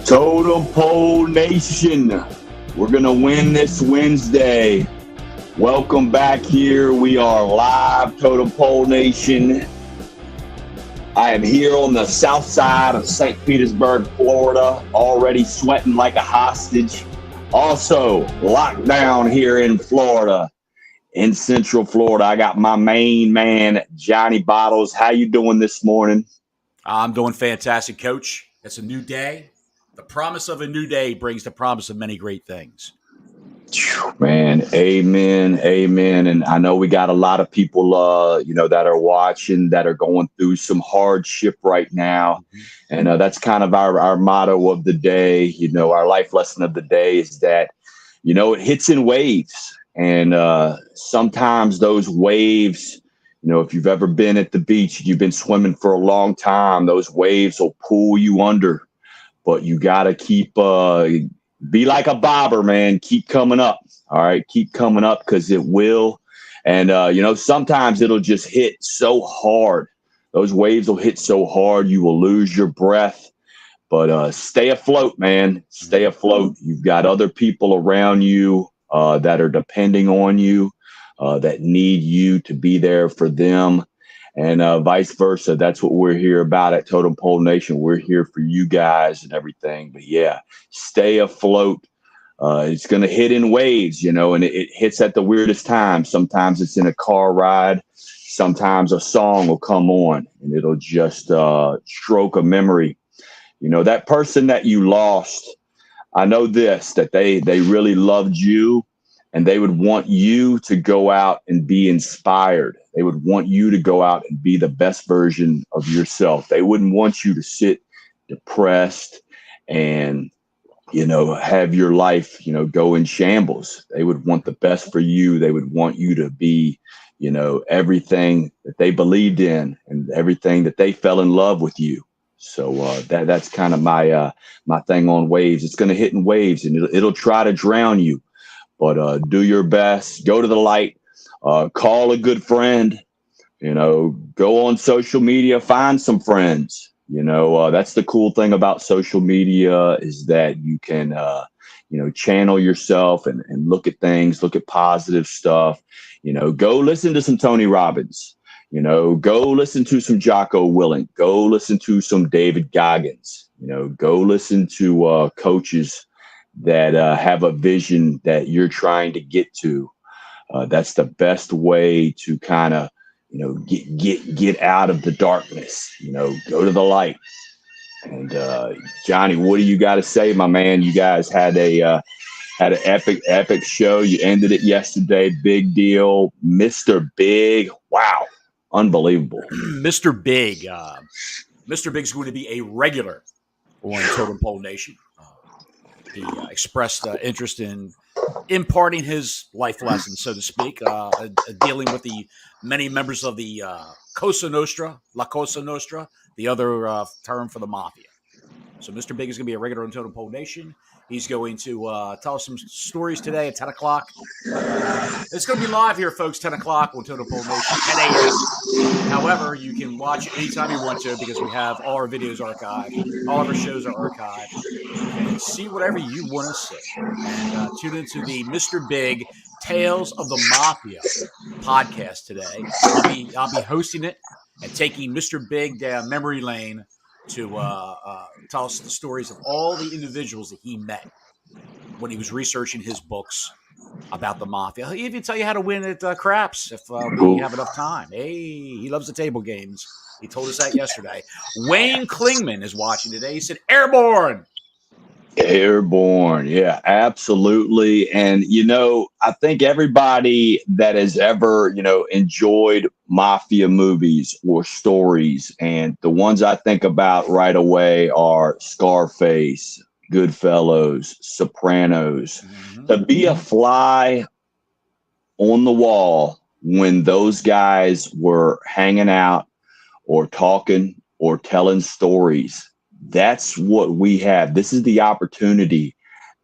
Totem Pole Nation, we're going to win this Wednesday. Welcome back here. We are live, Totem Pole Nation. I am here on the south side of St. Petersburg, Florida, already sweating like a hostage. Also, locked down here in Florida, in Central Florida. I got my main man, Johnny Bottles. How you doing this morning? I'm doing fantastic, Coach. It's a new day. The promise of a new day brings the promise of many great things. Man, amen, amen. And I know we got a lot of people, that are watching, that are going through some hardship right now. And that's kind of our motto of the day. Our life lesson of the day is that, it hits in waves. And sometimes those waves, if you've ever been at the beach, you've been swimming for a long time, those waves will pull you under. But you got to keep be like a bobber, man. Keep coming up. All right. Keep coming up because it will. And, sometimes it'll just hit so hard. Those waves will hit so hard. You will lose your breath. But stay afloat, man. Stay afloat. You've got other people around you that are depending on you, that need you to be there for them. And vice versa. That's what we're here about at Totem Pole Nation. We're here for you guys and everything. But yeah, stay afloat. It's going to hit in waves, and it hits at the weirdest time. Sometimes it's in a car ride. Sometimes a song will come on and it'll just stroke a memory. That person that you lost, I know this, that they really loved you. And they would want you to go out and be inspired. They would want you to go out and be the best version of yourself. They wouldn't want you to sit depressed and, have your life, go in shambles. They would want the best for you. They would want you to be, everything that they believed in and everything that they fell in love with you. So that's kind of my thing on waves. It's going to hit in waves and it'll try to drown you. But do your best, go to the light, call a good friend, go on social media, find some friends. That's the cool thing about social media is that you can, channel yourself and look at things, look at positive stuff. Go listen to some Tony Robbins, go listen to some Jocko Willink, go listen to some David Goggins, go listen to coaches that have a vision that you're trying to get to. That's the best way to kind of, get out of the darkness, go to the light. And Johnny, what do you got to say, my man? You guys had an epic show. You ended it yesterday. Big deal. Mr. Big. Wow. Unbelievable. Mr. Big. Mr. Big's going to be a regular on Totem Pole Nation. He expressed interest in imparting his life lessons, so to speak, dealing with the many members of the Cosa Nostra, La Cosa Nostra, the other term for the mafia. So Mr. Big is going to be a regular on Totem Pole Nation. He's going to tell us some stories today at 10 o'clock. It's going to be live here, folks, 10 o'clock on Totem Pole Nation, 10 a.m. However, you can watch anytime you want to because we have all our videos archived. All of our shows are archived. And see whatever you want to see. And tune into the Mr. Big Tales of the Mafia podcast today. I'll be hosting it and taking Mr. Big down memory lane to tell us the stories of all the individuals that he met when he was researching his books about the mafia. He'll even tell you how to win at craps if we have enough time. Hey, he loves the table games. He told us that yesterday. Wayne Klingman is watching today. He said, Airborne. Airborne. Yeah, absolutely. And, I think everybody that has ever, enjoyed mafia movies or stories, and the ones I think about right away are Scarface, Goodfellas, Sopranos. Mm-hmm. To be a fly on the wall when those guys were hanging out or talking or telling stories, that's what we have. This is the opportunity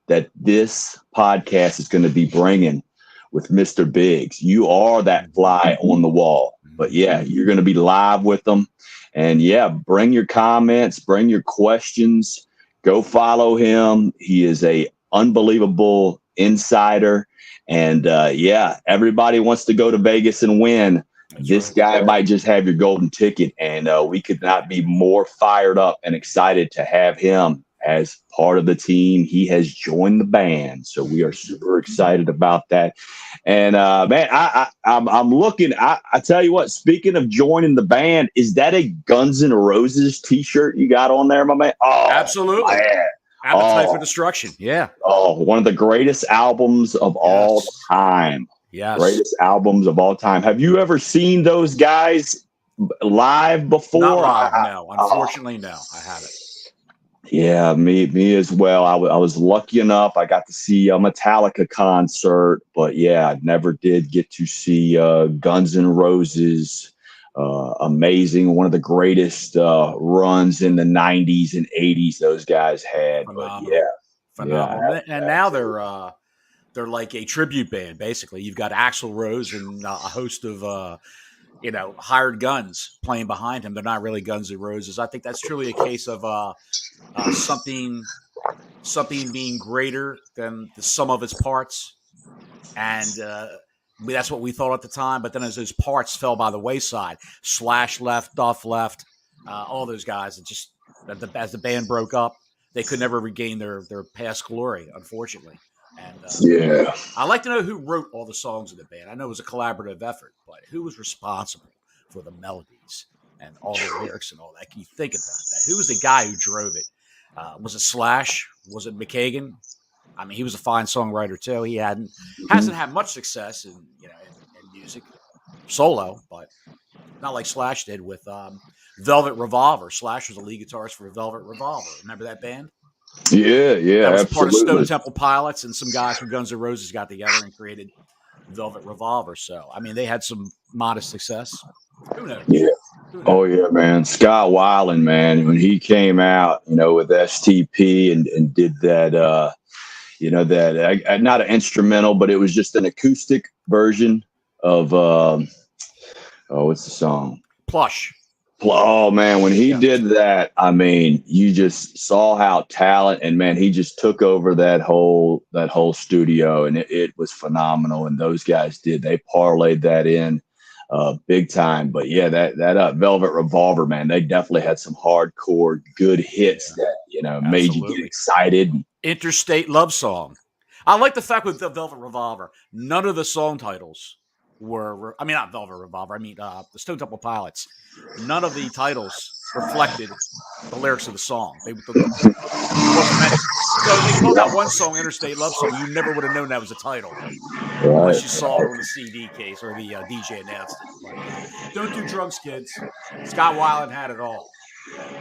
that this podcast is going to be bringing with Mr. Biggs. You are that fly on the wall. But yeah, you're going to be live with them. And yeah, bring your comments, bring your questions. Go follow him. He is a unbelievable insider. And yeah, everybody wants to go to Vegas and win. That's This right. guy might just have your golden ticket. And we could not be more fired up and excited to have him as part of the team. He has joined the band. So we are super excited about that. And man, I'm looking. I tell you what. Speaking of joining the band, is that a Guns N' Roses T-shirt you got on there, my man? Oh Absolutely. man! Appetite for Destruction. Yeah. One of the greatest albums of all Yes. time. Yes. Greatest albums of all time. Have you ever seen those guys live before? Not live, no. Unfortunately, no. I haven't. Yeah, me as well. I was lucky enough. I got to see a Metallica concert, but yeah, I never did get to see Guns N' Roses. Amazing, one of the greatest runs in the '90s and '80s those guys had. Phenomenal. But yeah, Phenomenal. yeah, And now they're like a tribute band, basically. You've got Axl Rose and a host of hired guns playing behind him. They're not really Guns N' Roses. I think that's truly a case of something being greater than the sum of its parts, and that's what we thought at the time. But then, as those parts fell by the wayside, Slash left, Duff left, all those guys, and just as the band broke up, they could never regain their past glory, unfortunately. And yeah. I'd like to know who wrote all the songs of the band. I know it was a collaborative effort, but who was responsible for the melodies and all the lyrics and all that? Can you think about that? Who was the guy who drove it? Was it Slash? Was it McKagan? I mean, he was a fine songwriter too. He hasn't had much success in music solo, but not like Slash did with Velvet Revolver. Slash was a lead guitarist for Velvet Revolver. Remember that band? Yeah, That was absolutely. part of Stone Temple Pilots, and some guys from Guns N' Roses got together and created Velvet Revolver. So, I mean, they had some modest success. Who knows? Yeah. Who knows? Oh yeah, man. Scott Weiland, man, when he came out, with STP and did that, not an instrumental, but it was just an acoustic version of what's the song? Plush. Oh man, when he did that, I mean, you just saw how talent, and man, he just took over that whole studio, and it was phenomenal. And those guys they parlayed that in big time. But yeah, that Velvet Revolver, man, they definitely had some hardcore good hits that made you get excited. Interstate Love Song. I like the fact with the Velvet Revolver, none of the song titles not Velvet Revolver. The Stone Temple Pilots. None of the titles reflected the lyrics of the song. So if they called that one song Interstate Love Song, you never would have known that was a title. Unless you saw it on the CD case or the DJ announced it. But, don't do drugs, kids. Scott Weiland had it all.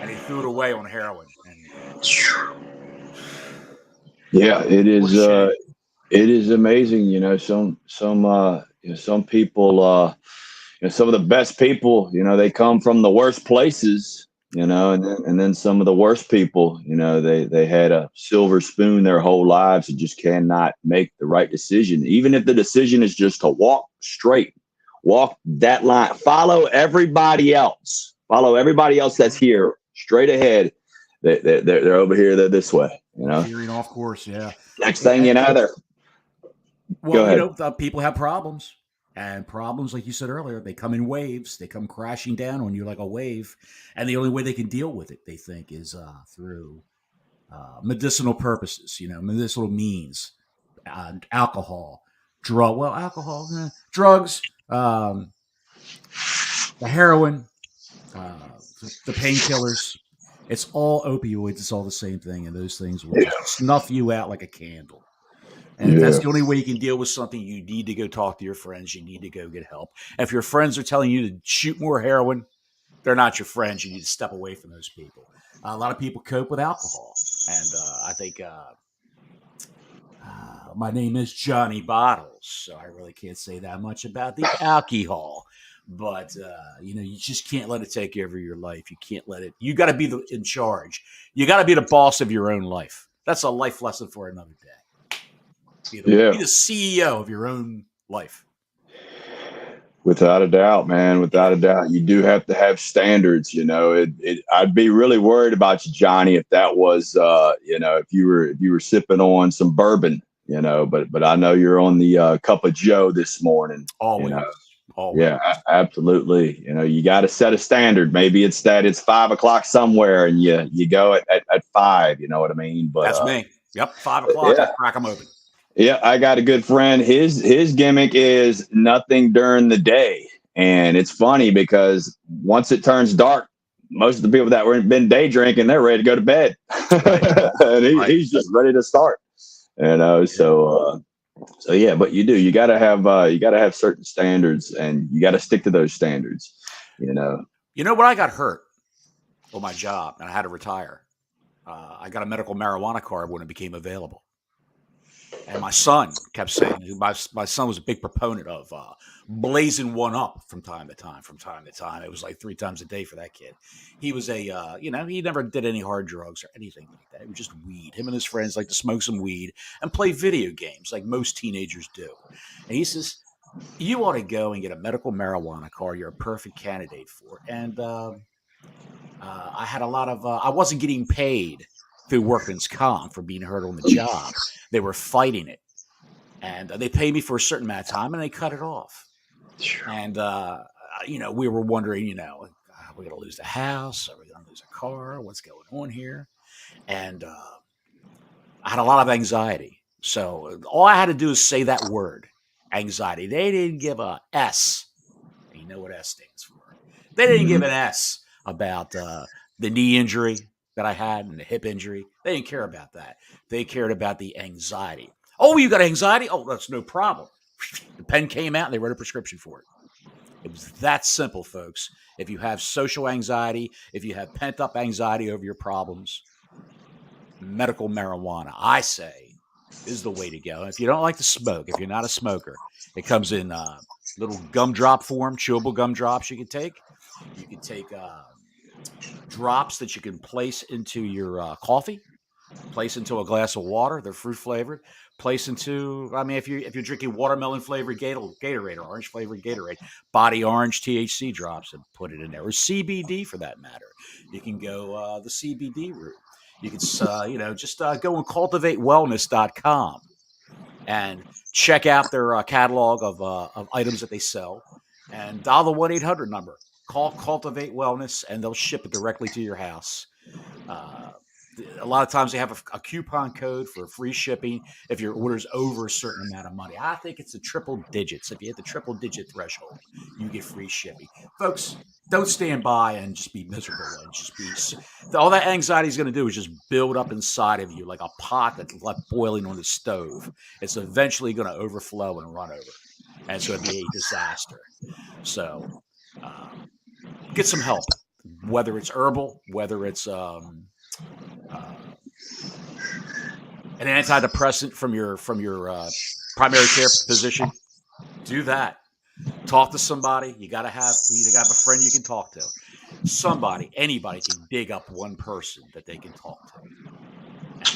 And he threw it away on heroin. Yeah, it is. It is amazing. Some people, some of the best people, they come from the worst places, and then some of the worst people, they had a silver spoon their whole lives and just cannot make the right decision. Even if the decision is just to walk straight, walk that line, follow everybody else that's here straight ahead. They're over here. They're this way, Veering off course. Yeah. Next thing you know, they're. Well, people have problems. And problems, like you said earlier, they come in waves. They come crashing down on you like a wave. And the only way they can deal with it, they think, is through medicinal purposes, medicinal means, alcohol, drugs, the heroin, the painkillers. It's all opioids. It's all the same thing. And those things will just snuff you out like a candle. And if that's the only way you can deal with something, you need to go talk to your friends. You need to go get help. And if your friends are telling you to shoot more heroin, they're not your friends. You need to step away from those people. A lot of people cope with alcohol. And I think my name is Johnny Bottles, so I really can't say that much about the alcohol. But, you just can't let it take over your life. You can't let it. You got to be in charge. You got to be the boss of your own life. That's a life lesson for another day. Be the CEO of your own life. Without a doubt, man. Without a doubt, you do have to have standards. I'd be really worried about you, Johnny, if that was, if you were sipping on some bourbon, But I know you're on the cup of Joe this morning. Always, always. Yeah, absolutely. You got to set a standard. Maybe it's that it's 5 o'clock somewhere, and you go at 5. You know what I mean? But that's me. Yep, 5 o'clock. Yeah. I crack them open. Yeah, I got a good friend. His gimmick is nothing during the day. And it's funny because once it turns dark, most of the people that were been day drinking, they're ready to go to bed. Right. And he's just ready to start. So yeah, but you gotta have certain standards, and you gotta stick to those standards. You know when I got hurt on my job and I had to retire, I got a medical marijuana card when it became available. And my son kept saying, my son was a big proponent of blazing one up from time to time. It was like 3 times a day for that kid. He was he never did any hard drugs or anything like that. It was just weed. Him and his friends like to smoke some weed and play video games like most teenagers do. And he says, you ought to go and get a medical marijuana card. You're a perfect candidate for it. And I had a lot of, I wasn't getting paid through workman's comp for being hurt on the job. They were fighting it, and they paid me for a certain amount of time, and they cut it off. And we were wondering, are we going to lose the house? Are we going to lose a car? What's going on here? And I had a lot of anxiety. So all I had to do is say that word, anxiety. They didn't give a S. You know what S stands for. They didn't give an S about the knee injury that I had and the hip injury. They didn't care about that. They cared about the anxiety. Oh, you got anxiety? Oh, that's no problem. The pen came out and they wrote a prescription for it. It was that simple, folks. If you have social anxiety, if you have pent-up anxiety over your problems, medical marijuana, I say, is the way to go. If you don't like to smoke, if you're not a smoker, it comes in little gumdrop form, chewable gumdrops you can take. You can take drops that you can place into your coffee, place into a glass of water. They're fruit flavored. Place into, if you're drinking watermelon flavored Gatorade or orange flavored Gatorade, body orange THC drops and put it in there, or CBD for that matter. You can go the CBD route. You can just go on cultivatewellness.com and check out their catalog of items that they sell, and dial the 1-800 number. Call Cultivate Wellness, and they'll ship it directly to your house. A lot of times they have a coupon code for free shipping if your order's over a certain amount of money. I think it's the triple digits. If you hit the triple digit threshold, you get free shipping. Folks, don't stand by and just be miserable and just be. All that anxiety is going to do is just build up inside of you like a pot that's left boiling on the stove. It's eventually going to overflow and run over, and it's going to be a disaster. So get some help, whether it's herbal, whether it's an antidepressant from your primary care physician. Do that. Talk to somebody. You gotta have a friend you can talk to. Anybody can dig up one person that they can talk to.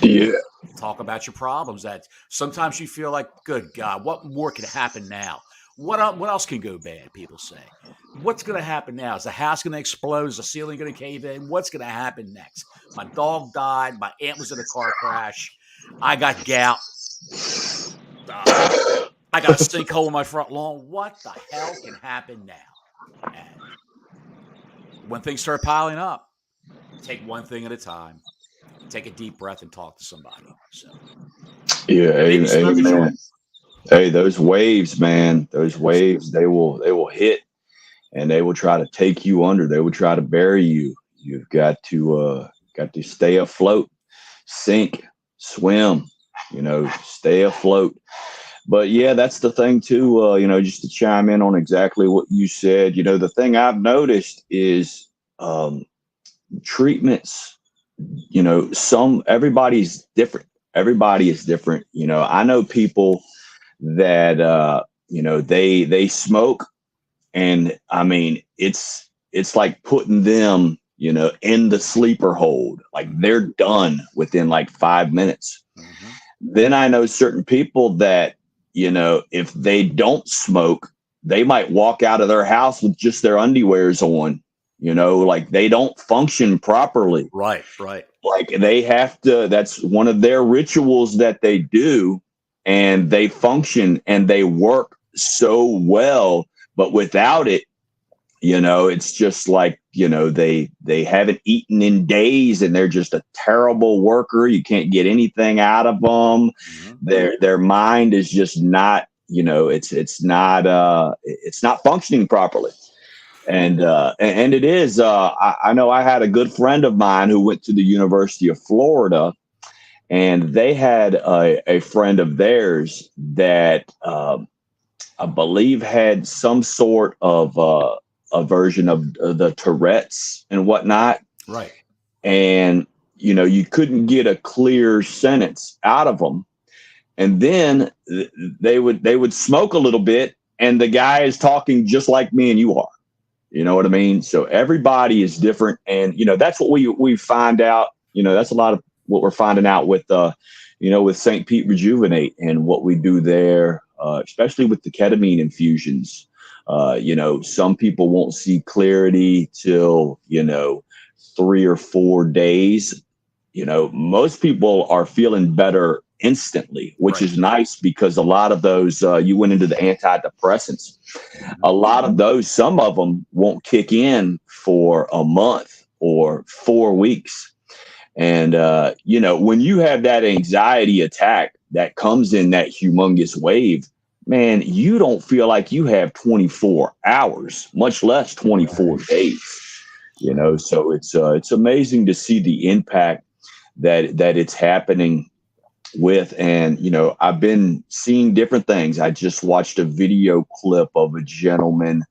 Yeah. Talk about your problems. That sometimes you feel like, good God, what more could happen now? What else can go bad? People say, what's going to happen now? Is the house going to explode? Is the ceiling going to cave in? What's going to happen next? My dog died. My aunt was in a car crash. I got gout. I got a sinkhole in my front lawn. What the hell can happen now? And when things start piling up, take one thing at a time. Take a deep breath and talk to somebody. So, yeah, amen. Hey, those waves, man, they will hit, and they will try to take you under. They will try to bury you. You've got to stay afloat, sink, swim, stay afloat. But yeah, that's the thing too, just to chime in on exactly what you said, the thing I've noticed is treatments, everybody's different. Everybody is different. I know people that they smoke, and it's like putting them in the sleeper hold. Like they're done within like 5 minutes. Then I know certain people that if they don't smoke, they might walk out of their house with just their underwears on, like they don't function properly. Right, right. Like they have to, that's one of their rituals that they do, and they function and they work so well. But without it, it's just like, they haven't eaten in days and they're just a terrible worker. You can't get anything out of them. Mhm. Their mind is just not, it's not functioning properly. And it is. I know I had a good friend of mine who went to the University of Florida, and they had a friend of theirs that I believe had some sort of a version of the Tourette's and whatnot. Right. And you couldn't get a clear sentence out of them. And then they would smoke a little bit, and the guy is talking just like me and you are. You know what I mean? So everybody is different. And, that's what we find out. That's a lot of what we're finding out with, with St. Pete Rejuvenate and what we do there, especially with the ketamine infusions. Some people won't see clarity till, 3 or 4 days. Most people are feeling better instantly, which Right. is nice, because a lot of those, you went into the antidepressants. A lot of those, some of them won't kick in for a month or 4 weeks. And, when you have that anxiety attack that comes in that humongous wave, man, you don't feel like you have 24 hours, much less 24 days, so it's amazing to see the impact that it's happening with. And, I've been seeing different things. I just watched a video clip of a gentleman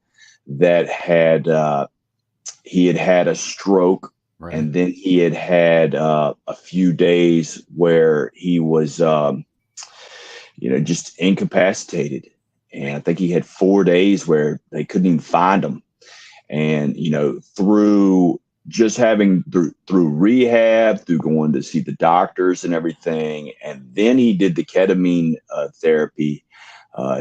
that he had had a stroke. Right. And then he had a few days where he was, just incapacitated. And I think he had 4 days where they couldn't even find him. And, through just having through rehab, through going to see the doctors and everything. And then he did the ketamine therapy.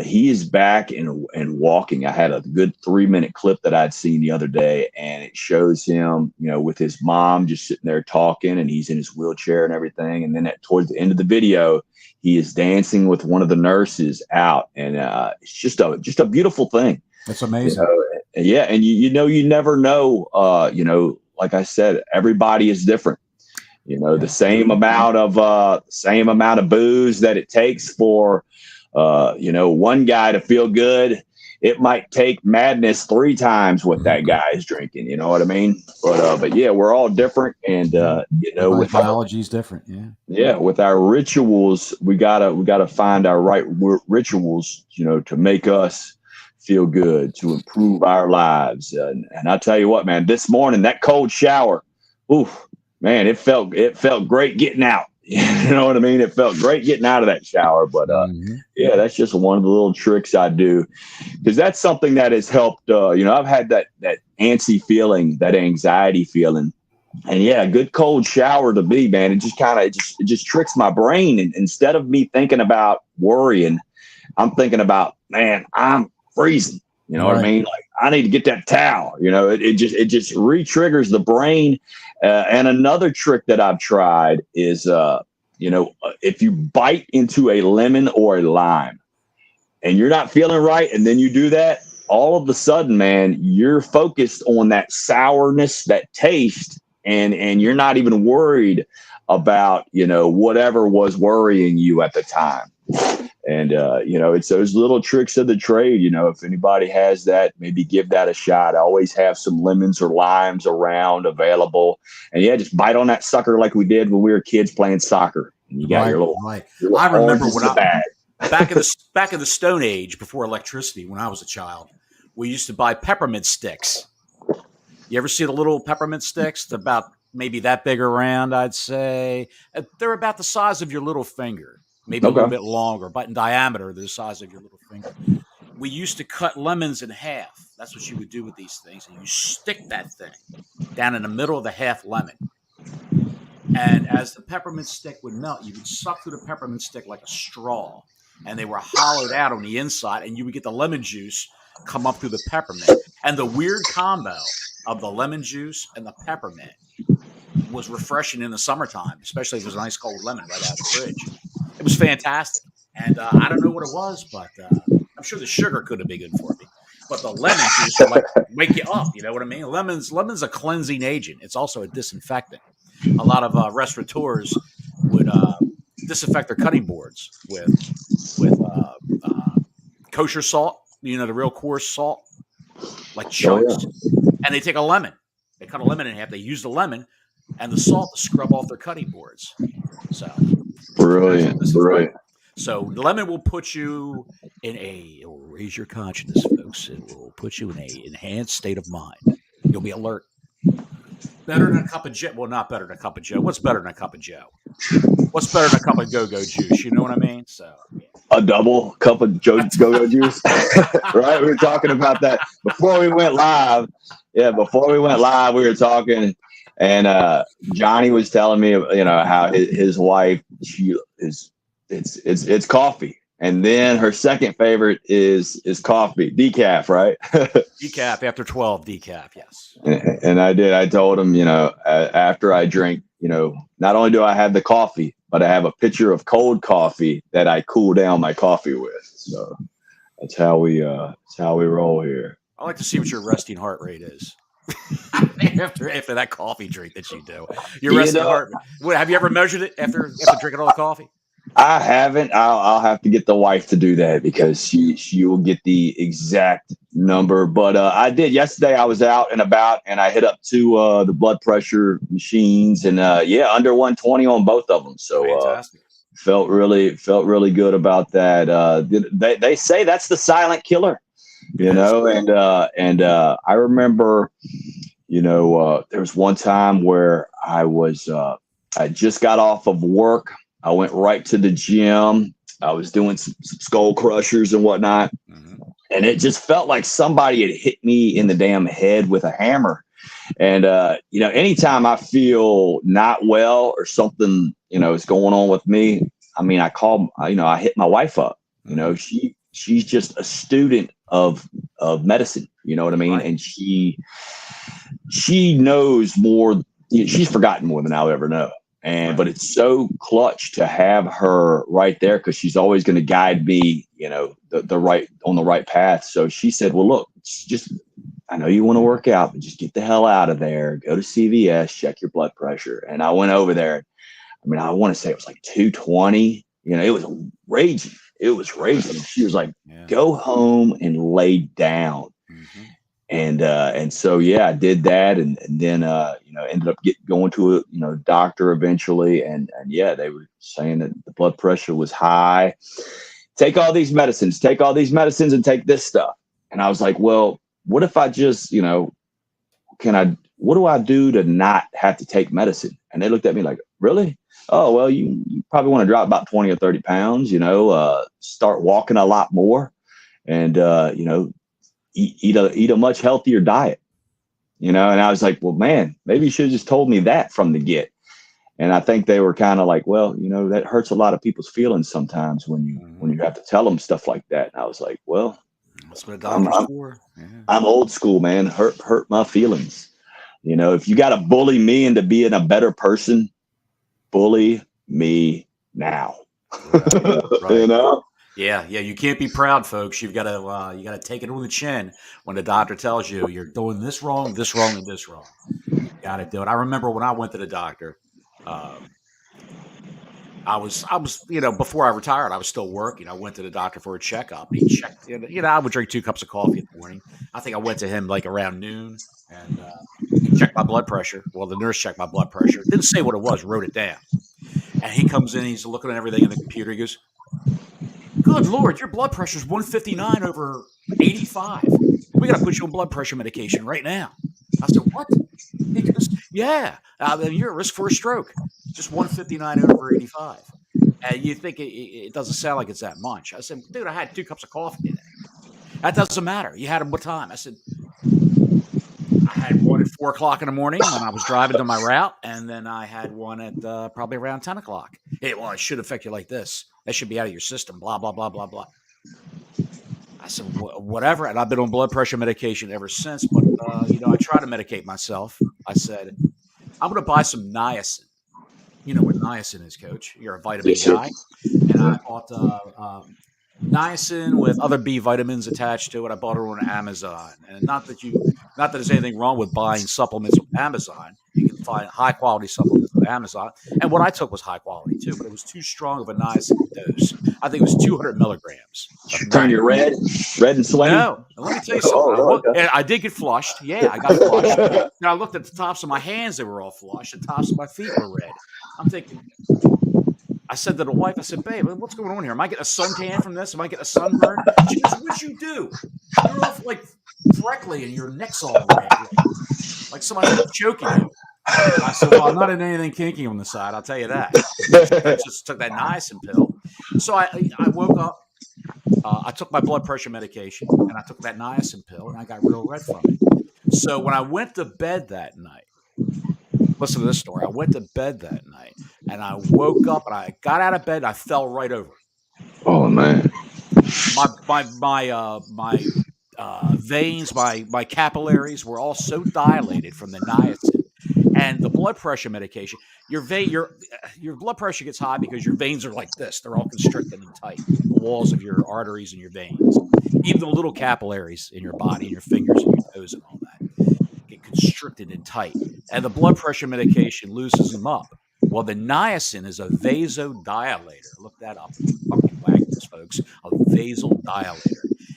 He is back and walking. I had a good 3-minute clip that I'd seen the other day, and it shows him, with his mom just sitting there talking, and he's in his wheelchair and everything. And then towards the end of the video, he is dancing with one of the nurses out. And it's just a beautiful thing. That's amazing. Yeah. And you never know, like I said, everybody is different. The same amount of booze that it takes for, one guy to feel good, it might take madness 3 times what that guy is drinking. You know what I mean? But yeah, we're all different. And, with biology is different. Yeah. With our rituals, we gotta find our right rituals, to make us feel good, to improve our lives. And I tell you what, man, this morning, that cold shower, oof, man, it felt great getting out. You know what I mean? It felt great getting out of that shower. But yeah, that's just one of the little tricks I do, because that's something that has helped. I've had that antsy feeling, that anxiety feeling. And yeah, a good cold shower to me, man, it just tricks my brain. And instead of me thinking about worrying, I'm thinking about, man, I'm freezing. You know what I mean? Like, I need to get that towel. It just re-triggers the brain. And another trick that I've tried is, if you bite into a lemon or a lime and you're not feeling right, and then you do that, all of a sudden, man, you're focused on that sourness, that taste, and you're not even worried about, whatever was worrying you at the time. And, it's those little tricks of the trade. If anybody has that, maybe give that a shot. I always have some lemons or limes around available. And yeah, just bite on that sucker like we did when we were kids playing soccer. And you got your little. I remember when back in the Stone Age, before electricity, when I was a child, we used to buy peppermint sticks. You ever see the little peppermint sticks? They're about maybe that big around, I'd say. They're about the size of your little finger. Maybe a little bit longer, but in diameter, the size of your little finger. We used to cut lemons in half. That's what you would do with these things. And you stick that thing down in the middle of the half lemon. And as the peppermint stick would melt, you would suck through the peppermint stick like a straw. And they were hollowed out on the inside, and you would get the lemon juice come up through the peppermint. And the weird combo of the lemon juice and the peppermint was refreshing in the summertime, especially if it was a nice cold lemon right out of the fridge. It was fantastic. And I don't know what it was, but I'm sure the sugar could have been good for me. But the lemon juice would like wake you up. You know what I mean? Lemon's a cleansing agent. It's also a disinfectant. A lot of restaurateurs would disinfect their cutting boards with kosher salt. You know, the real coarse salt, like chunks. Oh, And they take a lemon. They cut a lemon in half. They use the lemon and the salt to scrub off their cutting boards. So brilliant. So the lemon will put you it will raise your consciousness, folks. It will put you in a enhanced state of mind. You'll be alert. Better than a cup of Joe. Well, not better than a cup of Joe. What's better than a cup of Joe? What's better than a cup of go-go juice? You know what I mean? So a double cup of go-go juice. Right? We were talking about that before we went live. Yeah, before we went live, we were talking, and Johnny was telling me, you know, how his wife, it's coffee. And then her second favorite is coffee, decaf, right? Decaf after 12, decaf, yes. And I told him, you know, after I drink, you know, not only do I have the coffee, but I have a pitcher of cold coffee that I cool down my coffee with. So that's how we roll here. I like to see what your resting heart rate is. after that coffee drink that you do. Your resting heart rate. Have you ever measured it after drinking all the coffee? I haven't. I'll have to get the wife to do that because she will get the exact number. But I did yesterday. I was out and about, and I hit up to the blood pressure machines, and under 120 on both of them. So felt really good about that. They say that's the silent killer, you know. And I remember, you know, there was one time where I just got off of work. I went right to the gym. I was doing some skull crushers and whatnot. Mm-hmm. And it just felt like somebody had hit me in the damn head with a hammer. And, you know, anytime I feel not well or something, you know, is going on with me, I mean, I hit my wife up. You know, she's just a student of medicine. You know what I mean? Right. And she knows more. She's forgotten more than I'll ever know. But it's so clutch to have her right there because she's always going to guide me, you know, on the right path. So she said, well, look, I know you want to work out, but just get the hell out of there. Go to CVS, check your blood pressure. And I went over there. I mean, I want to say it was like 220. You know, it was raging. And she was like, go home and lay down. Mm-hmm. And so, yeah, I did that. And then, you know, ended up going to a, doctor eventually. And yeah, they were saying that the blood pressure was high. Take all these medicines and take this stuff. And I was like, well, what if I just, you know, what do I do to not have to take medicine? And they looked at me like, really? Oh, well, you probably want to drop about 20 or 30 pounds, you know, start walking a lot more and, you know, eat a much healthier diet, you know? And I was like, well, man, maybe you should have just told me that from the get. And I think they were kind of like, well, you know, that hurts a lot of people's feelings sometimes when you have to tell them stuff like that. And I was like, well, that's what a doctor's for. Yeah. I'm old school, man. Hurt my feelings. You know, if you got to bully me into being a better person, bully me now. Right. You know? Yeah. You can't be proud, folks. You got to take it on the chin when the doctor tells you you're doing this wrong, and this wrong. You got to do it. I remember when I went to the doctor. I was, you know, before I retired, I was still working. I went to the doctor for a checkup. He checked, you know, I would drink 2 cups of coffee in the morning. I think I went to him like around noon and he checked my blood pressure. Well, the nurse checked my blood pressure. Didn't say what it was, wrote it down. And he comes in, he's looking at everything in the computer. He goes, good Lord, your blood pressure is 159 over 85. We got to put you on blood pressure medication right now. I said, what? He goes, yeah, you're at risk for a stroke. Just 159 over 85. And you think it doesn't sound like it's that much. I said, dude, I had 2 cups of coffee today. That doesn't matter. You had them what time? I said, I had one at 4 o'clock in the morning when I was driving to my route. And then I had one at probably around 10 o'clock. It should affect you like this. That should be out of your system. Blah, blah, blah, blah, blah. I said, whatever. And I've been on blood pressure medication ever since. But, I try to medicate myself. I said, I'm going to buy some niacin. You know what niacin is, Coach. You're a vitamin Yes, sir. guy. And I bought niacin with other B vitamins attached to it. I bought it on Amazon. And not that there's anything wrong with buying supplements on Amazon. You can find high quality supplements on Amazon. And what I took was high quality too, but it was too strong of a niacin dose. I think it was 200 milligrams. Turn you red and sweaty. No, and let me tell you something. Okay. I did get flushed. Yeah, I got flushed. Now I looked at the tops of my hands; they were all flushed. The tops of my feet were red. I'm thinking. I said to the wife, I said, "Babe, what's going on here? Am I getting a suntan from this? Am I getting a sunburn?" She goes, "What you do? You're all like freckly and your neck's all red, like somebody's choking you." I said, "Well, I'm not in anything kinky on the side. I'll tell you that." I just took that niacin pill. So I woke up. I took my blood pressure medication and I took that niacin pill and I got real red from it. So when I went to bed that night, listen to this story. I went to bed that night and I woke up and I got out of bed and I fell right over. Oh man. My veins, my capillaries were all so dilated from the niacin and the blood pressure medication. Your blood pressure gets high because your veins are like this. They're all constricted and tight. The walls of your arteries and your veins, even the little capillaries in your body, and your fingers and your toes and all that, get constricted and tight. And the blood pressure medication loosens them up. Well, the niacin is a vasodilator. Look that up, fucking wagons, folks. A vasodilator.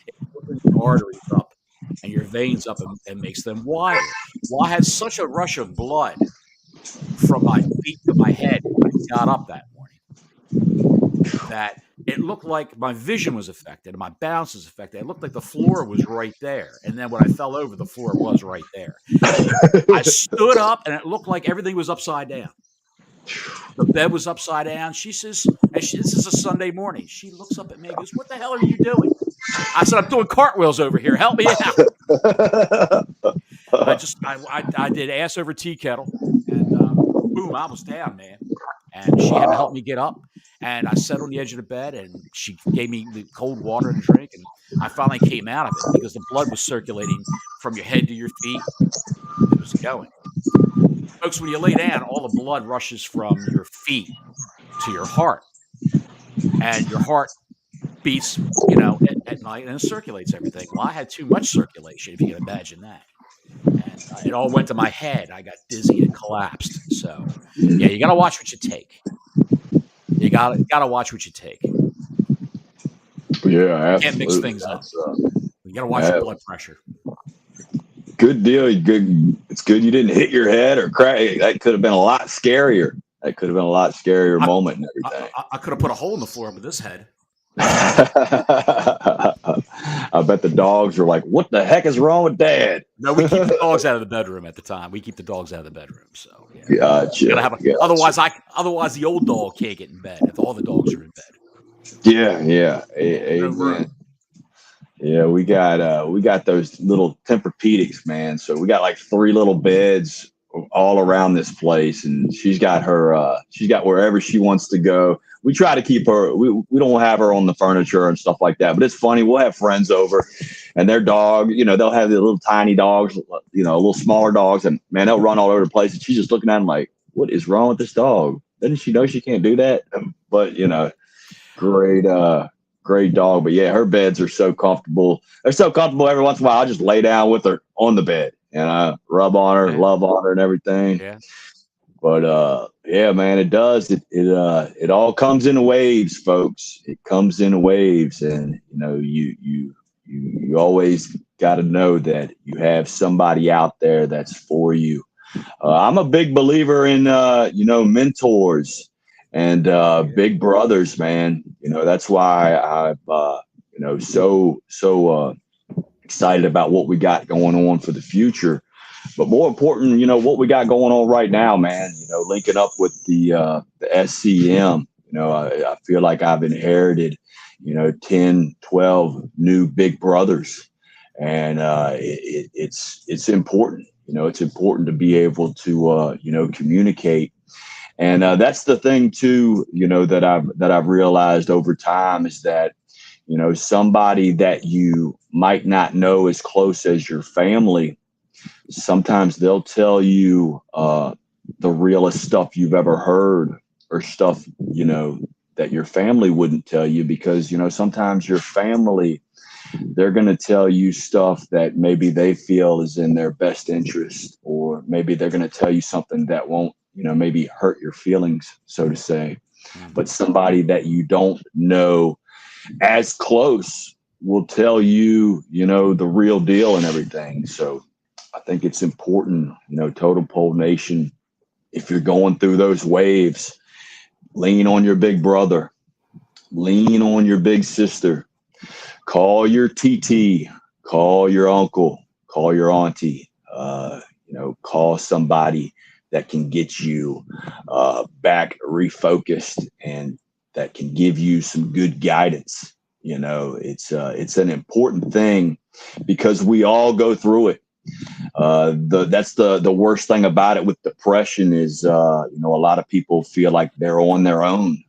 It opens your arteries up and your veins up and makes them wider. Well, I had such a rush of blood from my feet to my head when I got up that morning that it looked like my vision was affected and my balance was affected. It looked like the floor was right there. And then when I fell over, the floor was right there. I stood up and it looked like everything was upside down. The bed was upside down. She says, this is a Sunday morning. She looks up at me and goes, "What the hell are you doing?" I said, "I'm doing cartwheels over here. Help me out." I did ass over tea kettle and boom, I was down, man. And she had to help me get up. And I sat on the edge of the bed and she gave me the cold water to drink. And I finally came out of it because the blood was circulating from your head to your feet. It was going. Folks, when you lay down, all the blood rushes from your feet to your heart. And your heart beats, at night and it circulates everything. Well, I had too much circulation, if you can imagine that. And it all went to my head. I got dizzy and collapsed. So, yeah, you got to watch what you take. You got to watch what you take. Yeah, absolutely. You can't mix things up. You got to watch your blood pressure. Good deal. It's good you didn't hit your head or crack. That could have been a lot scarier. Moment and everything. I could have put a hole in the floor with this head. I bet the dogs were like, "What the heck is wrong with Dad?" No, we keep the dogs out of the bedroom at the time. We keep the dogs out of the bedroom. So yeah. Gotcha. Otherwise the old dog can't get in bed if all the dogs are in bed. Yeah. Amen. Yeah, we got those little Tempur-Pedics, man. So we got like 3 little beds all around this place, and she's got wherever she wants to go. We try to keep her. We don't have her on the furniture and stuff like that. But it's funny. We'll have friends over, and their dog, they'll have the little tiny dogs, little smaller dogs, and man, they'll run all over the place. And she's just looking at them like, "What is wrong with this dog? Doesn't she know she can't do that?" But great dog. But yeah, her beds are so comfortable. They're so comfortable. Every once in a while, I just lay down with her on the bed and I rub on her, love on her, and everything. Yeah. But yeah, man, it does. It all comes in waves, folks. It comes in waves, and you always got to know that you have somebody out there that's for you. I'm a big believer in mentors and big brothers, man. That's why I'm so excited about what we got going on for the future. But more important, what we got going on right now, man, linking up with the SCM, I feel like I've inherited, 10, 12 new big brothers. And it's important, it's important to be able to, communicate. And that's the thing, too, that I've realized over time is that, somebody that you might not know as close as your family, sometimes they'll tell you the realest stuff you've ever heard, or stuff, that your family wouldn't tell you, because, sometimes your family, they're going to tell you stuff that maybe they feel is in their best interest, or maybe they're going to tell you something that won't, maybe hurt your feelings, so to say. But somebody that you don't know as close will tell you, the real deal and everything. So I think it's important, Totem Pole Nation, if you're going through those waves, lean on your big brother, lean on your big sister, call your TT, call your uncle, call your auntie, call somebody that can get you back refocused, and that can give you some good guidance. It's an important thing, because we all go through it. That's the worst thing about it with depression is, a lot of people feel like they're on their own,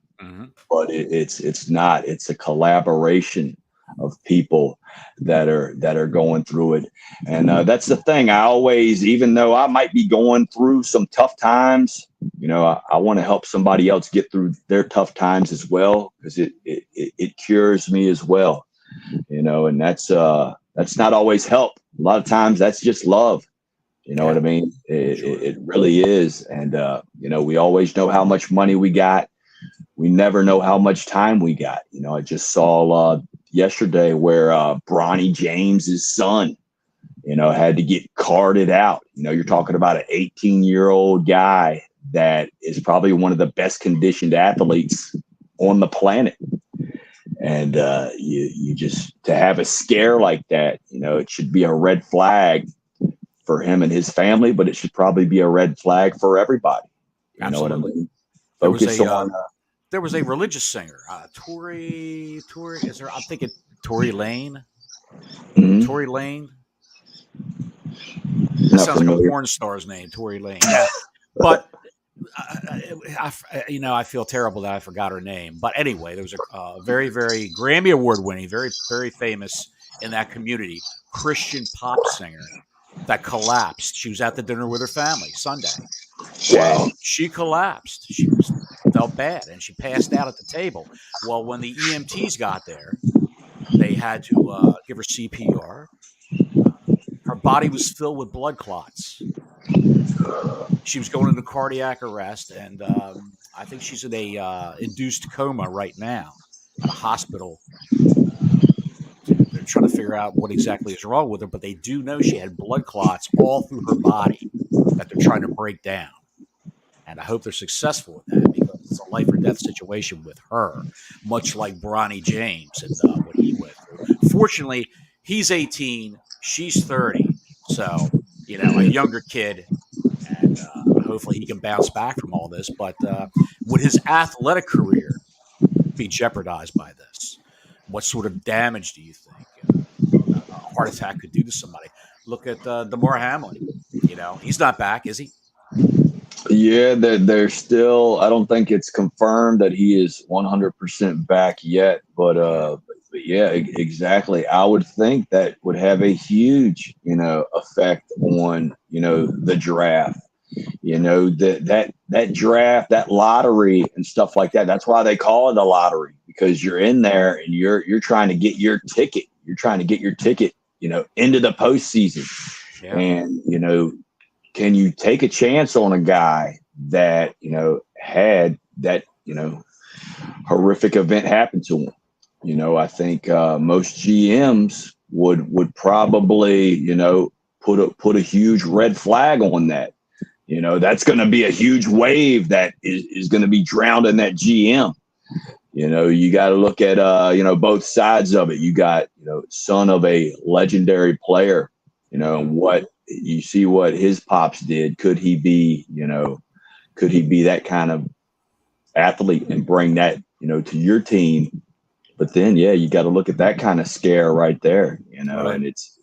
but it's not. It's a collaboration of people that are going through it. And that's the thing. I always, even though I might be going through some tough times, I want to help somebody else get through their tough times as well, because it cures me as well. And that's not always help. A lot of times that's just love. You know what I mean? It really is. And, we always know how much money we got. We never know how much time we got. I just saw yesterday where Bronny James's son, had to get carted out. You're talking about an 18-year-old guy that is probably one of the best conditioned athletes on the planet. And you just, to have a scare like that, it should be a red flag for him and his family, but it should probably be a red flag for everybody. You know what I mean? Focus on. There was a religious singer, Tory. Is there? I'm thinking Tory Lane. Mm-hmm. Tory Lane. That sounds like a porn star's name, Tory Lane. Yeah, but I feel terrible that I forgot her name. But anyway, there was a very, very Grammy Award winning, very, very famous in that community Christian pop singer that collapsed. She was at the dinner with her family Sunday. Wow. She collapsed. She felt bad, and she passed out at the table. Well, when the EMTs got there, they had to give her CPR. Her body was filled with blood clots. She was going into cardiac arrest, and I think she's in a induced coma right now at a hospital. They're trying to figure out what exactly is wrong with her, but they do know she had blood clots all through her body that they're trying to break down. And I hope they're successful with that, because it's a life or death situation with her, much like Bronny James and what he went through. Fortunately, he's 18, she's 30, so a younger kid, and hopefully he can bounce back from all this. But would his athletic career be jeopardized by this? What sort of damage do you think a heart attack could do to somebody? Look at Damar Hamlin. He's not back, is he? Yeah, they're still. I don't think it's confirmed that he is 100% back yet, but yeah, exactly. I would think that would have a huge, effect on, the draft. That draft, that lottery and stuff like that. That's why they call it a lottery, because you're in there and you're trying to get your ticket. You're trying to get your ticket, into the postseason. Yeah. And, can you take a chance on a guy that, had that, horrific event happen to him? I think most GMs would probably, put a huge red flag on that. That's going to be a huge wave that is going to be drowned in that GM. You got to look at, both sides of it. You got, son of a legendary player, what you see what his pops did. Could he be that kind of athlete and bring that, to your team? But then, yeah, you got to look at that kind of scare right there, and it's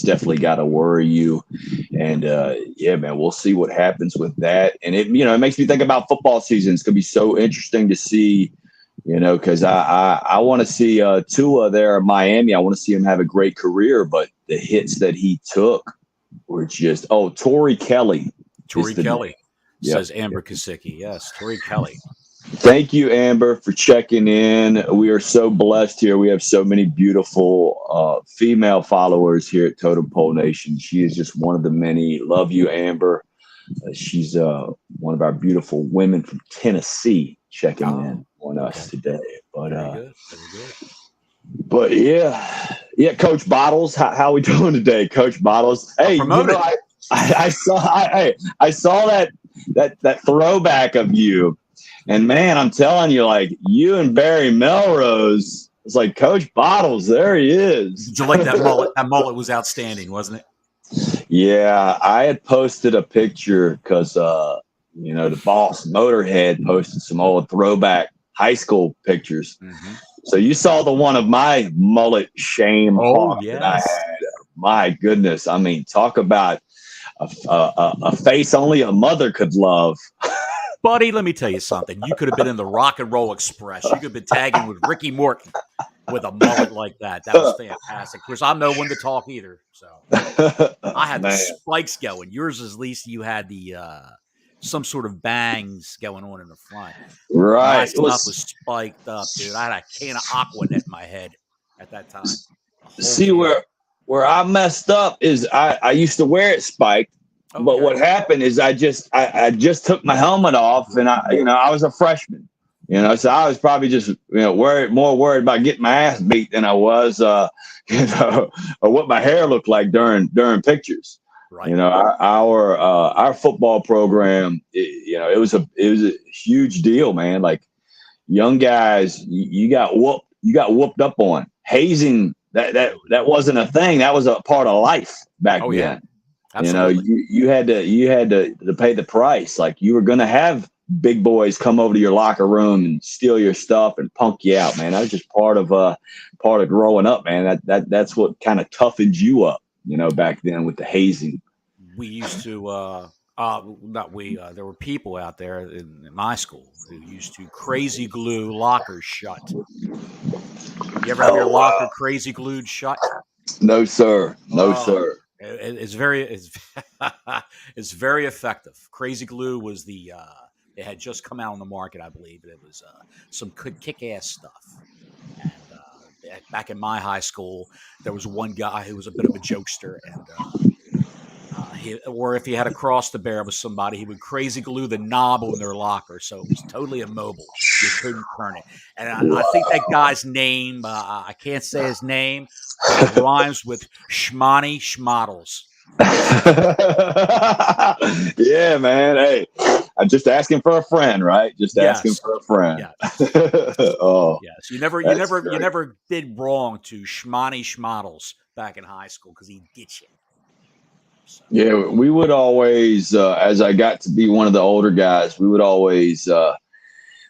definitely got to worry you. And yeah, man, we'll see what happens with that. And it makes me think about football season. It's going to be so interesting to see, because I want to see Tua there in Miami. I want to see him have a great career, but the hits that he took were just Torrey Kelly. Torrey Kelly, Yep. says Amber Kosicki. Yes, Torrey Kelly. Thank you, Amber, for checking in. We are so blessed here. We have so many beautiful female followers here at Totem Pole Nation. She is just one of the many. Love you, Amber. She's one of our beautiful women from Tennessee checking in on us today. But very good. Very good. But yeah, Coach Bottles, how we doing today, Coach Bottles? Hey, I saw that throwback of you, and man, I'm telling you, like you and Barry Melrose, it's like Coach Bottles. There he is. Did you like that mullet? That mullet was outstanding, wasn't it? Yeah, I had posted a picture because the boss Motorhead posted some old throwback high school pictures. Mm-hmm. So you saw the one of my mullet shame that I had. My goodness. I mean, talk about a face only a mother could love. Buddy, let me tell you something. You could have been in the Rock and Roll Express. You could have been tagging with Ricky Morton with a mullet like that. That was fantastic. Of course, I'm no one to talk either. So I had the spikes going. Yours, at least, you had the some sort of bangs going on in the front. Right. My stuff was spiked up, dude. I had a can of Aquanet in my head at that time. See, where I messed up is I used to wear it spiked. Okay. But what happened is I just took my helmet off, and I was a freshman, so I was probably just more worried about getting my ass beat than I was or what my hair looked like during pictures. Right. Our football program, it was a huge deal, man. Like young guys, you got whooped up on. Hazing, that wasn't a thing. That was a part of life back then. Yeah. Absolutely. You had to pay the price. Like you were going to have big boys come over to your locker room and steal your stuff and punk you out, man. That was just part of growing up, man. That's what kind of toughened you up, back then with the hazing. We used to there were people out there in my school who used to crazy glue lockers shut. You ever have your locker crazy glued shut? No, sir. No, sir. It's very effective. Crazy glue was it had just come out on the market, I believe. It was some kick-ass stuff. And back in my high school, there was one guy who was a bit of a jokester, and or if he had a cross to bear with somebody, he would crazy glue the knob on their locker, so it was totally immobile. You couldn't turn it. And I think that guy's name, I can't say his name, but it rhymes with Schmonny Schmottles. Yeah, man. Hey, I'm just asking for a friend, right? Just asking for a friend. Yes. Yes. You never did wrong to Schmonny Schmottles back in high school because he'd get you. So. Yeah, we would always, as I got to be one of the older guys, we would always,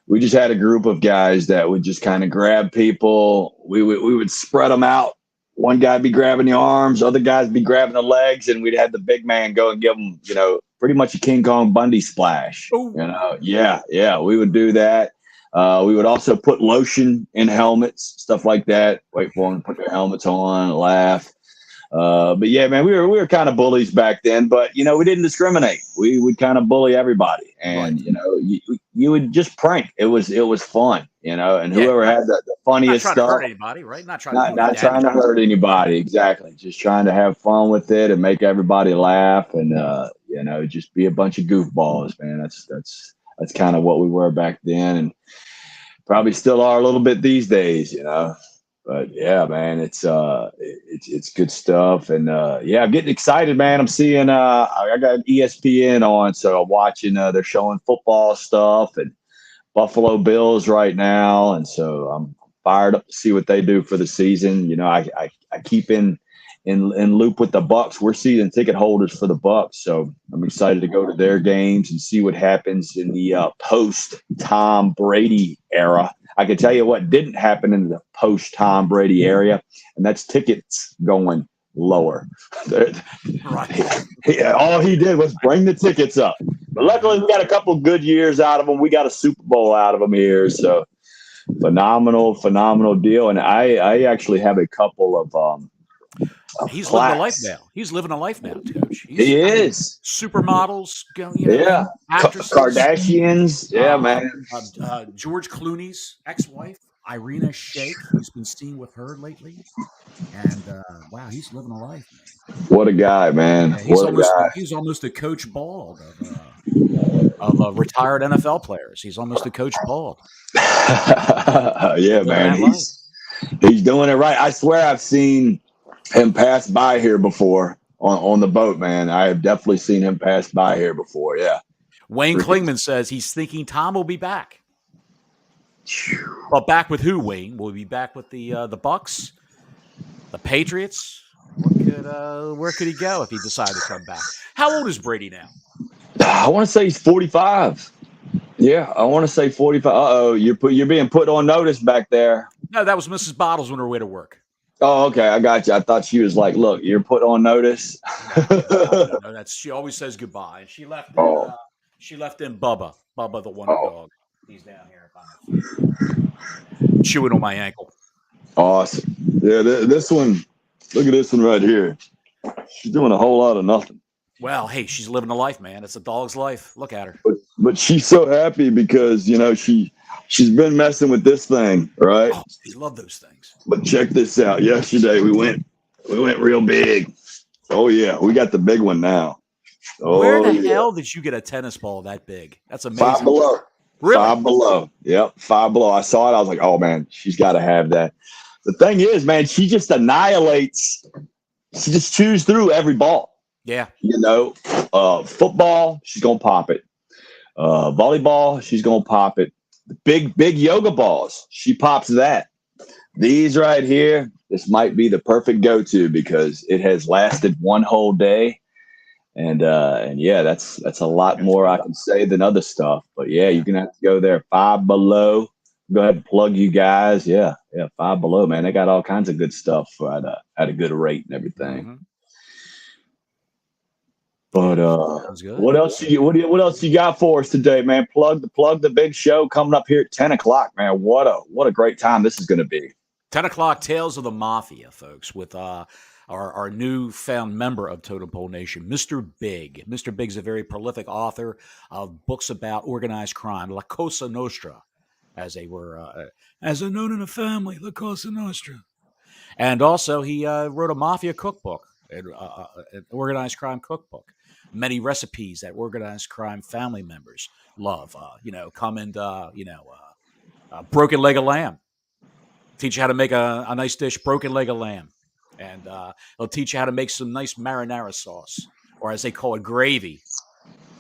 we just had a group of guys that would just kind of grab people. We would spread them out. One guy be grabbing the arms, other guys be grabbing the legs, and we'd have the big man go and give them, pretty much a King Kong Bundy splash. Ooh. Yeah, we would do that. We would also put lotion in helmets, stuff like that. Wait for them to put their helmets on, laugh. But yeah, man, we were kind of bullies back then, but we didn't discriminate. We would kind of bully everybody, and you would just prank. It was fun, and whoever had the funniest stuff. Not trying to hurt anybody, right? Not trying to hurt anybody. Exactly. Just trying to have fun with it and make everybody laugh, and just be a bunch of goofballs, man. That's kind of what we were back then, and probably still are a little bit these days, But yeah, man, it's good stuff, and I'm getting excited, man. I'm seeing I got ESPN on, so I'm watching. They're showing football stuff and Buffalo Bills right now, and so I'm fired up to see what they do for the season. I keep in loop with the Bucks. We're season ticket holders for the Bucks, so I'm excited to go to their games and see what happens in the post Tom Brady era. I can tell you what didn't happen in the post-Tom Brady area, and that's tickets going lower. Right. All he did was bring the tickets up. But luckily, we got a couple of good years out of him. We got a Super Bowl out of him here, so phenomenal deal. And I actually have a couple of He's living a life plaques. now. He's living a life now, Coach. He I mean, is. supermodels, Yeah. actresses. Kardashians. Yeah, man. George Clooney's ex-wife, Irina Shayk. He's been seen with her lately, and wow, he's living a life, man. What a guy, man. Yeah, What a guy. he's almost a Coach Bald of retired NFL players. He's almost a Coach Bald. Yeah, Living man. that life. He's doing it right. I swear I've seen him pass by here before on the boat, man. I have definitely seen him pass by here before. Yeah. Wayne Klingman says he's thinking Tom will be back. But back with who, Wayne? Will he be back with the Bucks, the Patriots? Where could he go if he decided to come back? How old is Brady now? I want to say he's 45. Yeah, I want to say 45. Uh-oh, you're being put on notice back there. No, that was Mrs. Bottles on her way to work. Oh, okay, I got you. I thought she was like, "Look, you're put on notice." No, that's she always says goodbye. And she left. She left in Bubba, the wonder dog. He's down here by my feet, chewing on my ankle. Awesome. Yeah, this one. Look at this one right here. She's doing a whole lot of nothing. Well, hey, she's living a life, man. It's a dog's life. Look at her. But she's so happy because she's been messing with this thing, right? Oh, we love those things. But check this out. Yesterday we went real big. Oh yeah, we got the big one now. Oh, where the hell did you get a tennis ball that big? That's amazing. Five Below. Really? Five Below. Yep, Five Below. I saw it. I was like, oh man, she's got to have that. The thing is, man, she just annihilates. She just chews through every ball. Yeah. Football, she's gonna pop it. Volleyball, she's gonna pop it. The big yoga balls, she pops that. These right here, this might be the perfect go-to because it has lasted one whole day. And yeah, that's a lot more I can say than other stuff. But yeah, you're gonna have to go there. Five Below. Go ahead and plug you guys. Yeah, Five Below, man. They got all kinds of good stuff at a good rate and everything. Mm-hmm. But what else you got for us today, man? Plug the big show coming up here at 10:00, man. What a great time this is going to be. 10:00, Tales of the Mafia, folks, with our newfound member of Totem Pole Nation, Mr. Big. Mr. Big's a very prolific author of books about organized crime, La Cosa Nostra, as they were, as they're known in the family, La Cosa Nostra. And also, he wrote a mafia cookbook, an organized crime cookbook. Many recipes that organized crime family members love. Broken leg of lamb. Teach you how to make a nice dish, broken leg of lamb. And it'll teach you how to make some nice marinara sauce, or as they call it, gravy.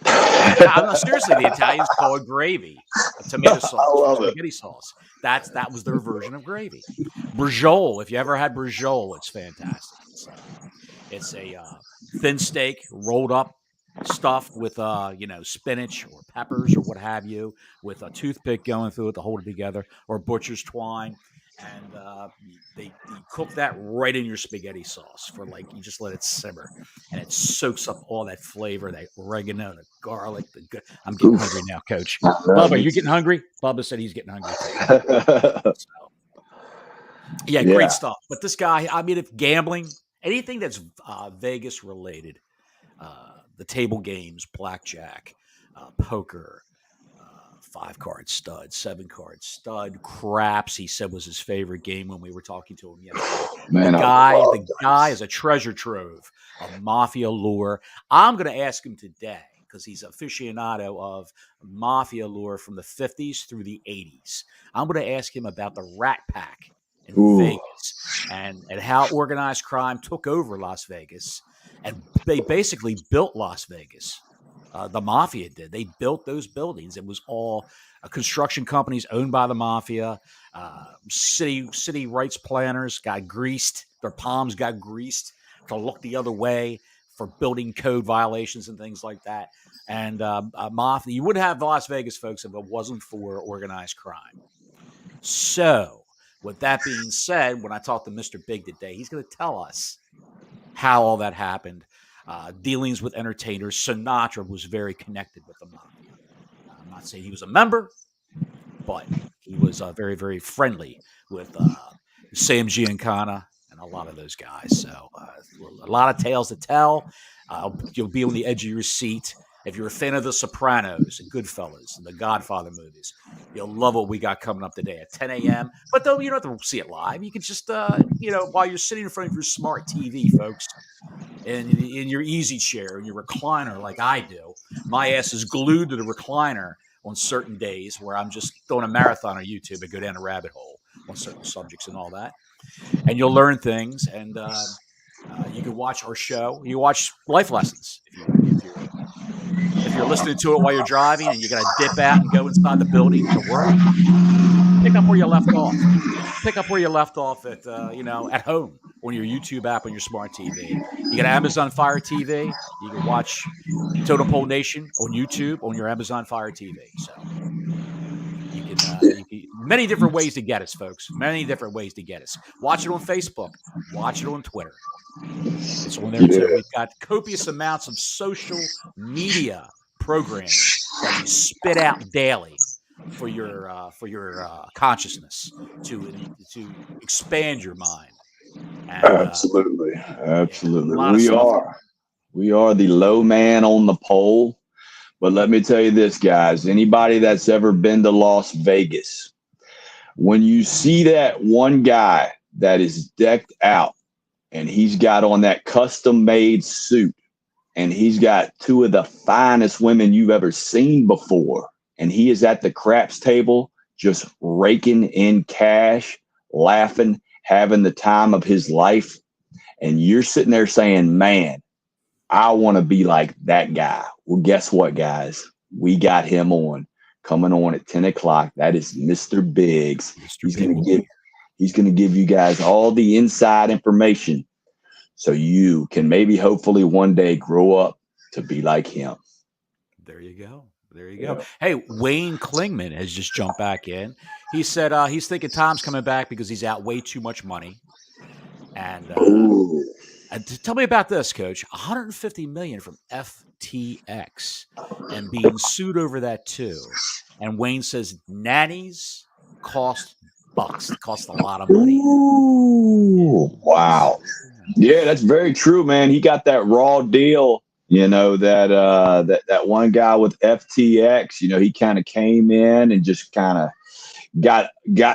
Seriously, the Italians call it gravy, a tomato sauce, spaghetti sauce. That was their version of gravy. Brujol, if you ever had brujol, it's fantastic. It's a thin steak rolled up, stuffed with spinach or peppers or what have you, with a toothpick going through it to hold it together, or butcher's twine. And you cook that right in your spaghetti sauce for you just let it simmer, and it soaks up all that flavor, that oregano, the garlic. I'm getting hungry now, Coach. Bubba, you getting hungry? Bubba said he's getting hungry too. Yeah, great stuff. But this guy, I mean, if gambling, anything that's Vegas related, the table games, blackjack, poker, 5-card stud, 7-card stud, craps, he said was his favorite game when we were talking to him yesterday. Man, the guy is a treasure trove of mafia lore. I'm going to ask him today, because he's an aficionado of mafia lore from the 50s through the 80s. I'm going to ask him about the Rat Pack in Vegas and how organized crime took over Las Vegas. And they basically built Las Vegas. The mafia did. They built those buildings. It was all construction companies owned by the mafia. City rights planners got greased. Their palms got greased to look the other way for building code violations and things like that. And mafia, you wouldn't have Las Vegas, folks, if it wasn't for organized crime. So, with that being said, when I talk to Mr. Big today, he's going to tell us how all that happened. Dealings with entertainers. Sinatra was very connected with the mafia. I'm not saying he was a member, but he was very, very friendly with Sam Giancana and a lot of those guys. So a lot of tales to tell. You'll be on the edge of your seat. If you're a fan of The Sopranos and Goodfellas and the Godfather movies, you'll love what we got coming up today at 10 a.m. But though you don't have to see it live, you can just, while you're sitting in front of your smart TV, folks, and in your easy chair, in your recliner, like I do, my ass is glued to the recliner on certain days where I'm just throwing a marathon on YouTube and go down a rabbit hole on certain subjects and all that. And you'll learn things, and you can watch our show. You watch life lessons if you're listening to it while you're driving and you're going to dip out and go inside the building to work. Pick up where you left off. Pick up where you left off at at home on your YouTube app on your smart TV. You got Amazon Fire TV. You can watch Totem Pole Nation on YouTube on your Amazon Fire TV. So you can many different ways to get us, folks. Many different ways to get us. Watch it on Facebook. Watch it on Twitter. It's on there too. We've got copious amounts of social media programming that we spit out daily for your consciousness to expand your mind. And, absolutely. We are the low man on the pole. But let me tell you this, guys. Anybody that's ever been to Las Vegas, when you see that one guy that is decked out and he's got on that custom-made suit and he's got two of the finest women you've ever seen before, and he is at the craps table just raking in cash, laughing, having the time of his life, and you're sitting there saying, man, I want to be like that guy. Well, guess what, guys? We got him coming on at 10 o'clock. That is Mr. Biggs. He's going to give you guys all the inside information so you can maybe hopefully one day grow up to be like him. There you go. There you go. Hey, Wayne Klingman has just jumped back in. He said he's thinking Tom's coming back because he's out way too much money. And tell me about this, Coach. $150 million from FTX and being sued over that too. And Wayne says nannies cost bucks. It costs a lot of money. Ooh, wow. Yeah, that's very true, man. He got that raw deal. That one guy with FTX, he kind of came in and just kind of got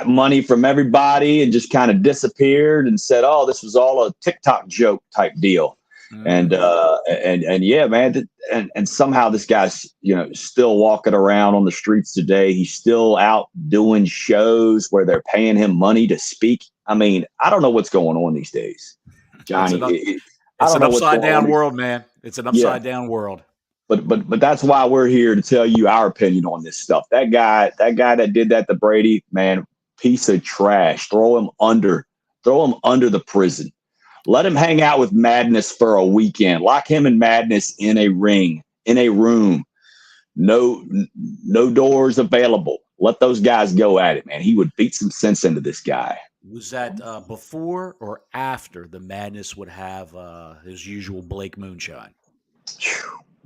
money from everybody and just kind of disappeared and said, oh, this was all a TikTok joke type deal. Mm-hmm. And yeah, man. And somehow this guy's, still walking around on the streets today. He's still out doing shows where they're paying him money to speak. I mean, I don't know what's going on these days, Johnny. It's an upside down world, man. It's an upside down world. But that's why we're here to tell you our opinion on this stuff. That guy that did that to Brady, man, piece of trash. Throw him under the prison. Let him hang out with Madness for a weekend. Lock him and Madness in a room. No doors available. Let those guys go at it, man. He would beat some sense into this guy. Was that before or after the Madness would have his usual Blake moonshine?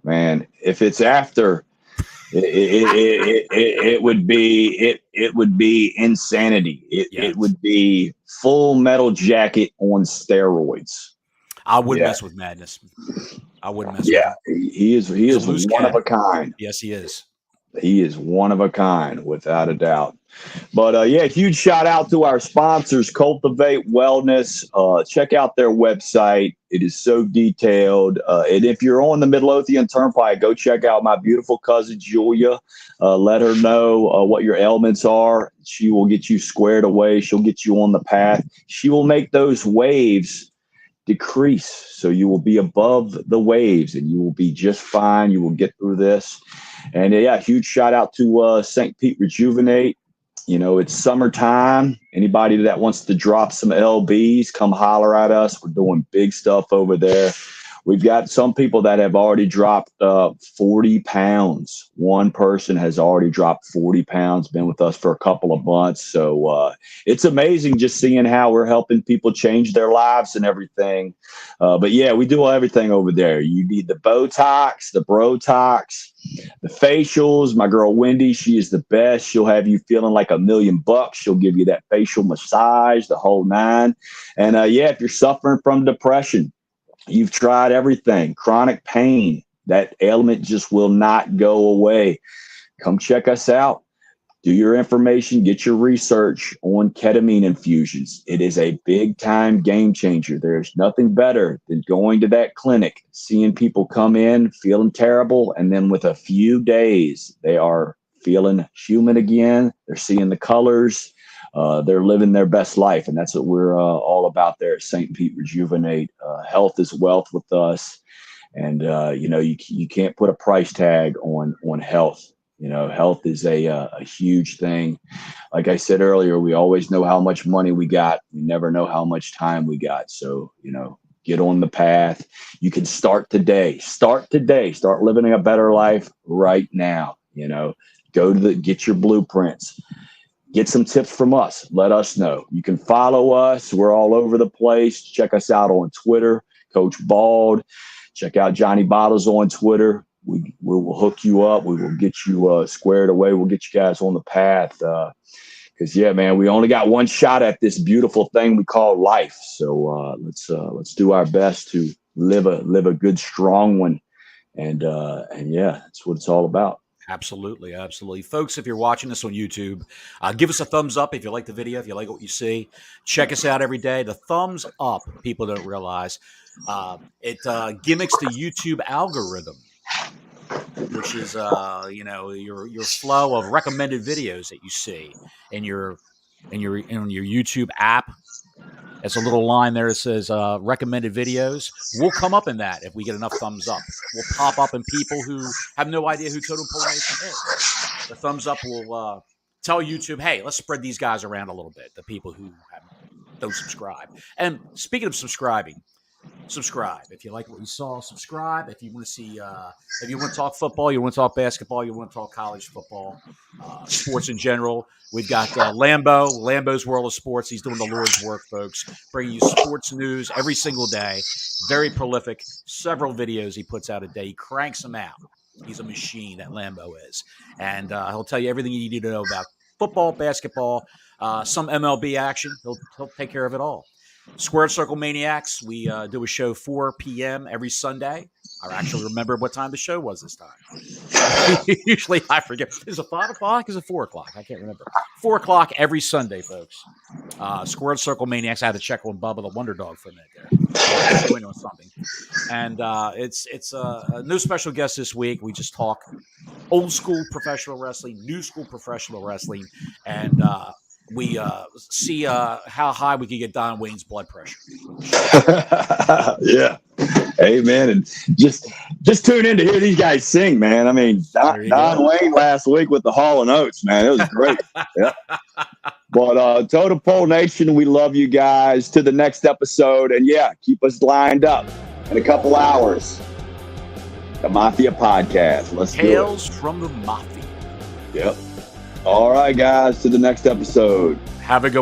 Man, if it's after, it would be insanity. It would be Full Metal Jacket on steroids. I wouldn't mess with Madness. I wouldn't mess with him. He is one of a kind. Yes, he is. He is one of a kind, without a doubt. But huge shout out to our sponsors, Cultivate Wellness. Check out their website. It is so detailed. And if you're on the Midlothian Turnpike, go check out my beautiful cousin, Julia. Let her know what your ailments are. She will get you squared away. She'll get you on the path. She will make those waves decrease, so you will be above the waves and you will be just fine. You will get through this. And huge shout out to St. Pete Rejuvenate. It's summertime. Anybody that wants to drop some LBs, come holler at us. We're doing big stuff over there. We've got some people that have already dropped 40 pounds. One person has already dropped 40 pounds, been with us for a couple of months. So it's amazing just seeing how we're helping people change their lives and everything. But yeah, we do everything over there. You need the Botox, the Brotox, the facials. My girl Wendy, she is the best. She'll have you feeling like $1 million. She'll give you that facial massage, the whole nine. And yeah, if you're suffering from depression, you've tried everything, chronic pain, that ailment just will not go away. Come check us out. Do your information, get your research on ketamine infusions. It is a big time game changer. There's nothing better than going to that clinic, seeing people come in feeling terrible, and then with a few days, they are feeling human again. They're seeing the colors. They're living their best life. And that's what we're all about there at St. Pete Rejuvenate. Health is wealth with us. And, you can't put a price tag on health. Health is a huge thing. Like I said earlier, we always know how much money we got. We never know how much time we got. So, get on the path. You can start today. Start living a better life right now. Get your blueprints. Get some tips from us. Let us know. You can follow us. We're all over the place. Check us out on Twitter, Coach Bald. Check out Johnny Bottles on Twitter. We will hook you up. We will get you squared away. We'll get you guys on the path. Because, yeah, man, we only got one shot at this beautiful thing we call life. So let's do our best to live a good, strong one. And yeah, that's what it's all about. Absolutely. Absolutely. Folks, if you're watching this on YouTube, give us a thumbs up if you like the video, if you like what you see. Check us out every day. The thumbs up, people don't realize, it gimmicks the YouTube algorithm, which is, your flow of recommended videos that you see in your YouTube app. It's a little line there that says recommended videos. We'll come up in that if we get enough thumbs up. We'll pop up in people who have no idea who Totem Pole Nation is. The thumbs up will tell YouTube, hey, let's spread these guys around a little bit, the people who don't subscribe. And speaking of subscribing, subscribe. If you like what you saw, subscribe. If you want to see, if you want to talk football, you want to talk basketball, you want to talk college football, sports in general, we've got Lambo's World of Sports. He's doing the Lord's work, folks, bringing you sports news every single day. Very prolific. Several videos he puts out a day. He cranks them out. He's a machine, that Lambo is. And he'll tell you everything you need to know about football, basketball, some MLB action. He'll take care of it all. Squared Circle Maniacs, we do a show 4 p.m. every Sunday. I actually remember what time the show was this time. Usually I forget. Is it 5 o'clock? Is it 4 o'clock? I can't remember. 4 o'clock every Sunday, folks. Squared Circle Maniacs. I had to check on Bubba the Wonder Dog for a minute there. Doing on something. And it's no special guest this week. We just talk old school professional wrestling, new school professional wrestling, and we see how high we can get Don Wayne's blood pressure. Yeah. Amen. And just tune in to hear these guys sing, man. I mean, Don Wayne last week with the Hall and Oates, man. It was great. Yeah. But Totem Pole Nation, we love you guys. To the next episode. And yeah, keep us lined up in a couple hours. The Mafia Podcast. Let's do it. Tales from the Mafia. Yep. All right, guys. To the next episode. Have a good